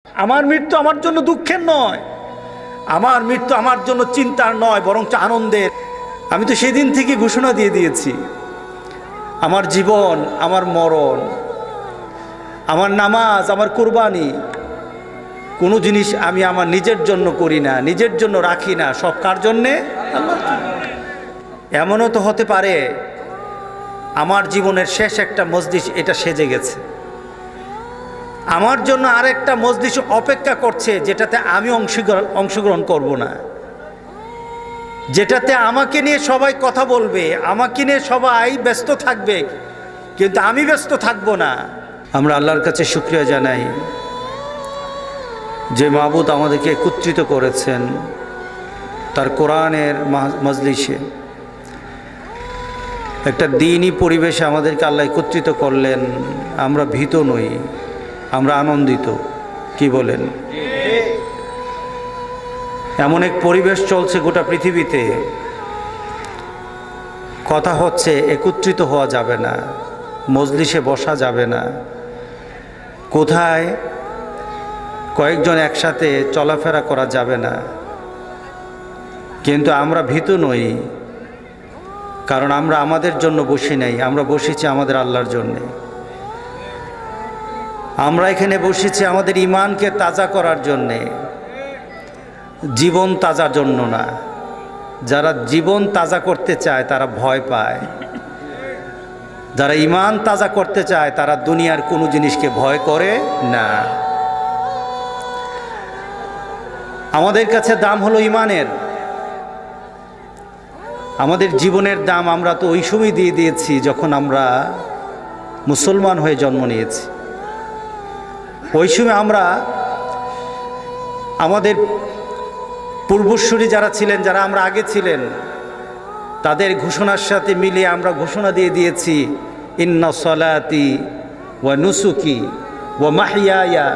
আমার মৃত্যু আমার জন্য দুঃখের নয়, আমার মৃত্যু আমার জন্য চিন্তার নয়, বরঞ্চ আনন্দের। আমি তো সেদিন থেকে ঘোষণা দিয়ে দিয়েছি, আমার জীবন, আমার মরণ, আমার নামাজ, আমার কুরবানি, কোনো জিনিস আমি আমার নিজের জন্য করি না, নিজের জন্য রাখি না, সব কার জন্যে? আল্লাহর জন্য। এমনও তো হতে পারে আমার জীবনের শেষ একটা মজলিস এটা সেজে গেছে, আমার জন্য আরেকটা মজলিস অপেক্ষা করছে, যেটাতে আমি অংশগ্রহণ করব না, যেটাতে আমাকে নিয়ে সবাই কথা বলবে, আমাকে নিয়ে সবাই ব্যস্ত থাকবে, কিন্তু আমি ব্যস্ত থাকব না। আমরা আল্লাহর কাছে শুকরিয়া জানাই যে মাবুদ আমাদেরকে একত্রিত করেছেন তার কোরআনের মজলিসে, একটা দ্বীনি পরিবেশে আমাদেরকে আল্লাহ একত্রিত করলেন। আমরা ভীত নই, আমরা আনন্দিত। কি বলেন? এমন এক পরিবেশ চলছে গোটা পৃথিবীতে, কথা হচ্ছে একত্রিত হওয়া যাবে না, মজলিসে বসা যাবে না, কোথায় কয়েকজন একসাথে চলাফেরা করা যাবে না। কিন্তু আমরা ভীত নই, কারণ আমরা আমাদের জন্য বসি নাই, আমরা বসেছি আমাদের আল্লাহর জন্যে। আমরা এখানে বসেছি আমাদের ঈমানকে তাজা করার জন্যে, জীবন তাজার জন্য না। যারা জীবন তাজা করতে চায় তারা ভয় পায়, যারা ঈমান তাজা করতে চায় তারা দুনিয়ার কোনো জিনিসকে ভয় করে না। আমাদের কাছে দাম হলো ঈমানের, আমাদের জীবনের দাম আমরা তো ওই সময় দিয়ে দিয়েছি যখন আমরা মুসলমান হয়ে জন্ম নিয়েছি। ওই সময় আমরা আমাদের পূর্বসূরি যারা ছিলেন, যারা আমরা আগে ছিলেন, তাদের ঘোষণার সাথে মিলিয়ে আমরা ঘোষণা দিয়ে দিয়েছি, ইন্না সলাতি ওয়া নুসুকি ওয়া মাহইয়ায়া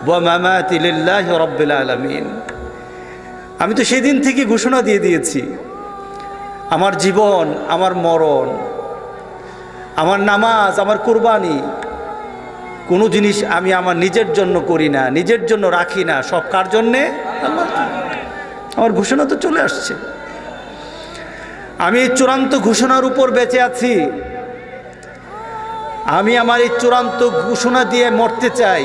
ওয়া মামাতি লিল্লাহি রাব্বিল আলামিন। আমি তো সেদিন থেকে ঘোষণা দিয়ে দিয়েছি, আমার জীবন, আমার মরণ, আমার নামাজ, আমার কুরবানি, কোনো জিনিস আমি আমার নিজের জন্য করি না, নিজের জন্য রাখি না, সব কার জন্যে? আল্লাহর জন্য। আমার ঘোষণা তো চলে আসছে, আমি এই চূড়ান্ত ঘোষণার উপর বেঁচে আছি। আমি আমার এই চূড়ান্ত ঘোষণা দিয়ে মরতে চাই।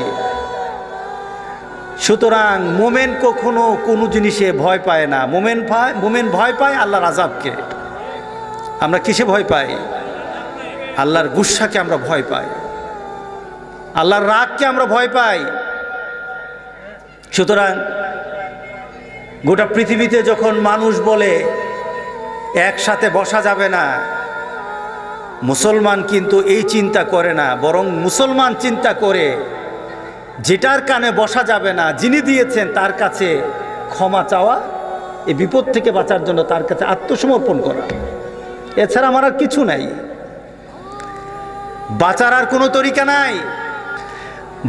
সুতরাং মোমেন কখনো কোনো জিনিসে ভয় পায় না। মোমেন ভয় পায় আল্লাহর আযাবকে। আমরা কিসে ভয় পাই? আল্লাহর গুসাকে আমরা ভয় পাই, আল্লাহর রাগকে আমরা ভয় পাই। সুতরাং গোটা পৃথিবীতে যখন মানুষ বলে একসাথে বসা যাবে না, মুসলমান কিন্তু এই চিন্তা করে না, বরং মুসলমান চিন্তা করে যেটার কানে বসা যাবে না, যিনি দিয়েছেন তার কাছে ক্ষমা চাওয়া, এই বিপদ থেকে বাঁচার জন্য তার কাছে আত্মসমর্পণ করা। এছাড়া আমার আর কিছু নাই, বাঁচার আর কোনো তরিকা নাই,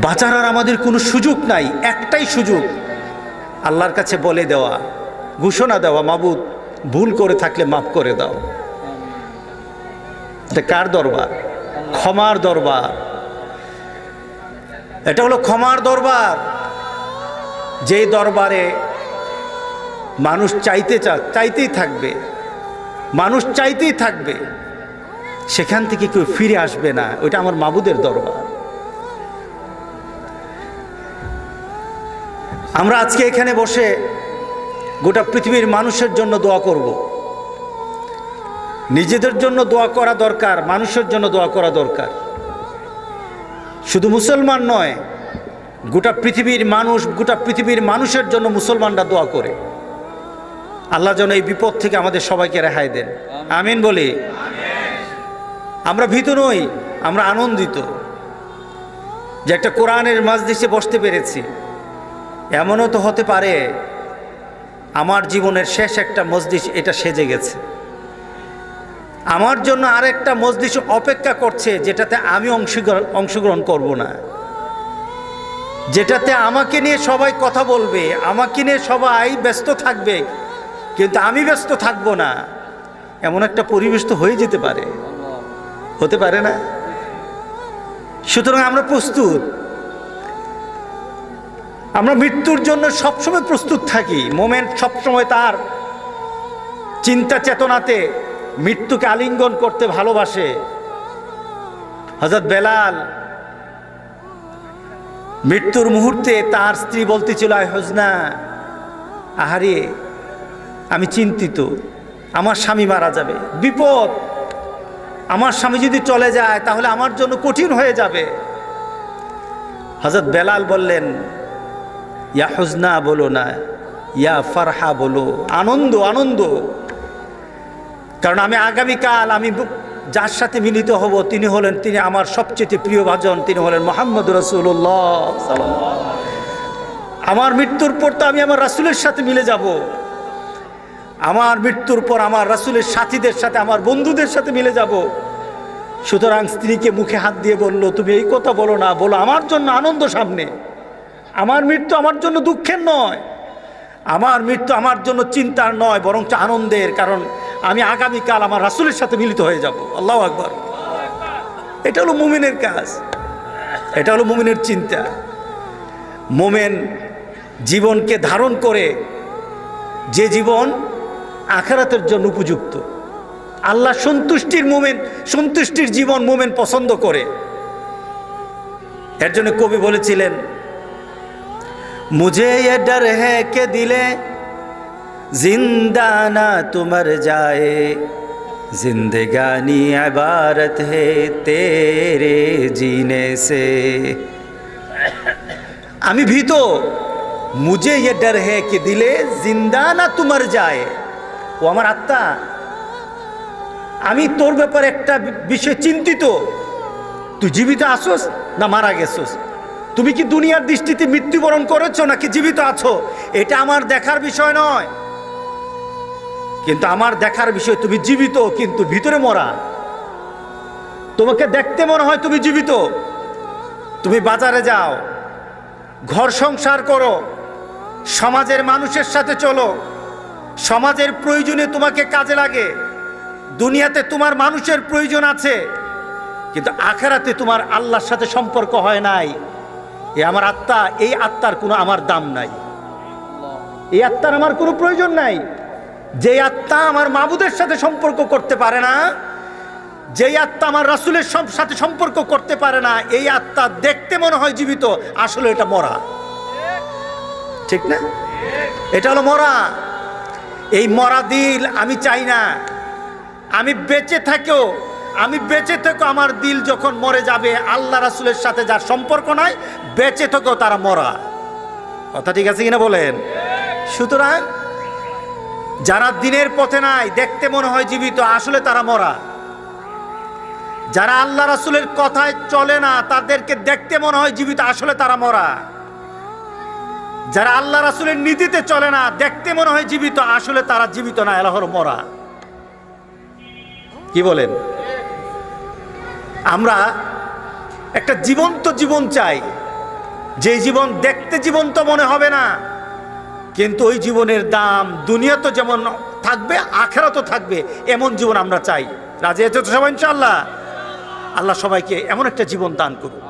বাঁচার আর আমাদের কোনো সুযোগ নাই। একটাই সুযোগ, আল্লাহর কাছে বলে দেওয়া, ঘোষণা দেওয়া, মাবুদ ভুল করে থাকলে মাফ করে দাও। এটা কার দরবার? ক্ষমার দরবার। এটা হলো ক্ষমার দরবার, যেই দরবারে মানুষ চাইতেই থাকবে, মানুষ চাইতেই থাকবে, সেখান থেকে কেউ ফিরে আসবে না। ওইটা আমার মাবুদের দরবার। আমরা আজকে এখানে বসে গোটা পৃথিবীর মানুষের জন্য দোয়া করব। নিজেদের জন্য দোয়া করা দরকার, মানুষের জন্য দোয়া করা দরকার। শুধু মুসলমান নয়, গোটা পৃথিবীর মানুষ, গোটা পৃথিবীর মানুষের জন্য মুসলমানরা দোয়া করে আল্লাহ যেন এই বিপদ থেকে আমাদের সবাইকে রেহাই দেন। আমিন বলি। আমরা ভীত নই, আমরা আনন্দিত যে একটা কোরআনের মজলিসে বসতে পেরেছি। এমনও তো হতে পারে আমার জীবনের শেষ একটা মজলিস এটা সেজে গেছে, আমার জন্য আরেকটা মজলিস অপেক্ষা করছে, যেটাতে আমি অংশগ্রহণ করব না, যেটাতে আমাকে নিয়ে সবাই কথা বলবে, আমাকে নিয়ে সবাই ব্যস্ত থাকবে, কিন্তু আমি ব্যস্ত থাকব না। এমন একটা পরিবেশ তো হয়ে যেতে পারে, হতে পারে না? সুতরাং আমরা প্রস্তুত। আমরা মৃত্যুর জন্য সবসময় প্রস্তুত থাকি। মোমেন সবসময় তার চিন্তা চেতনাতে মৃত্যুকে আলিঙ্গন করতে ভালোবাসে। হযরত বেলাল মৃত্যুর মুহূর্তে তার স্ত্রী বলতেছিল, আয় হুজনা, আহারে আমি চিন্তিত, আমার স্বামী মারা যাবে, বিপদ, আমার স্বামী যদি চলে যায় তাহলে আমার জন্য কঠিন হয়ে যাবে। হযরত বেলাল বললেন, ইয়া হুজনা বলো না, ইয়া ফারহা বলো, আনন্দ আনন্দ। কারণ আমি আগামীকাল আমি যার সাথে মিলিত হব তিনি আমার সবচেয়ে প্রিয় ভাজন, তিনি হলেন মুহাম্মদ রাসূলুল্লাহ সাল্লাল্লাহু আলাইহি ওয়াসাল্লাম। আমার মৃত্যুর পর তো আমি আমার রাসূলের সাথে মিলে যাব। আমার মৃত্যুর পর আমার রাসূলের সাথীদের সাথে, আমার বন্ধুদের সাথে মিলে যাব। সুতরাং স্ত্রীকে মুখে হাত দিয়ে বলল, তুমি এই কথা বলো না, বলো আমার জন্য আনন্দ সামনে। আমার মৃত্যু আমার জন্য দুঃখের নয়, আমার মৃত্যু আমার জন্য চিন্তার নয়, বরং আনন্দের। কারণ আমি আগামীকাল আমার রাসূলের সাথে মিলিত হয়ে যাব। আল্লাহু আকবার। এটা হলো মুমিনের কাজ, এটা হলো মুমিনের চিন্তা। মুমিন জীবনকে ধারণ করে যে জীবন আখিরাতের জন্য উপযুক্ত, আল্লাহ সন্তুষ্টির জীবন মুমিন পছন্দ করে। এর জন্য কবি বলেছিলেন, মুঝে ये डर है कि दिले जिंदा ना तू मर जाए, जिंदगानी इबारत है तेरे जीने से। আমি ভীত, মুঝে ये डर है कि दिले जिंदा ना तू मर जाए। ও আমার আত্মা, আমি তোর ব্যাপারে একটা বিষয় চিন্তিত, তুই জীবিত আসোস না মারা গেছোস, তুমি কি দুনিয়ার দৃষ্টিতে মৃত্যুবরণ করেছো নাকি জীবিত আছো, এটা আমার দেখার বিষয় নয়। কিন্তু আমার দেখার বিষয় তুমি জীবিত কিন্তু ভিতরে মরা। তোমাকে দেখতে মনে হয় তুমি জীবিত, তুমি বাজারে যাও, ঘর সংসার করো, সমাজের মানুষের সাথে চলো, সমাজের প্রয়োজনে তোমাকে কাজে লাগে, দুনিয়াতে তোমার মানুষের প্রয়োজন আছে, কিন্তু আখিরাতে তোমার আল্লাহর সাথে সম্পর্ক হয় নাই। এ আমার আত্মা, এই আত্মার কোনো আমার দাম নাই, এই আত্মার আমার কোনো প্রয়োজন নাই। যে আত্মা আমার মাবুদের সাথে সম্পর্ক করতে পারে না, যেই আত্মা আমার রাসূলের সাথে সম্পর্ক করতে পারে না, এই আত্মা দেখতে মনে হয় জীবিত, আসলে এটা মরা। ঠিক না? এটা হলো মরা। এই মরা দিল আমি চাই না। আমি বেঁচে থেকেও আমার দিল যখন মরে যাবে, আল্লাহ রাসূলের সাথে যার সম্পর্ক নাই, বেঁচে থেকেও তারা মরা। কথা ঠিক আছে কিনা বলেন? সুতরাং যারা দিনের পথে নাই, দেখতে মনে হয় জীবিত, আসলে তারা মরা। যারা আল্লাহ রাসূলের কথায় চলে না, তাদেরকে দেখতে মনে হয় জীবিত, আসলে তারা মরা। যারা আল্লাহ রাসূলের নীতিতে চলে না, দেখতে মনে হয় জীবিত, আসলে তারা জীবিত না, এরা হলো মরা। কি বলেন? আমরা একটা জীবন্ত জীবন চাই, যে জীবন দেখতে জীবন্ত মনে হবে না, কিন্তু ওই জীবনের দাম দুনিয়াতে যেমন থাকবে আখিরাতেও থাকবে, এমন জীবন আমরা চাই। রাজি আছো তো সবাই ইনশাআল্লাহ? আল্লাহ সবাইকে এমন একটা জীবন দান করুন।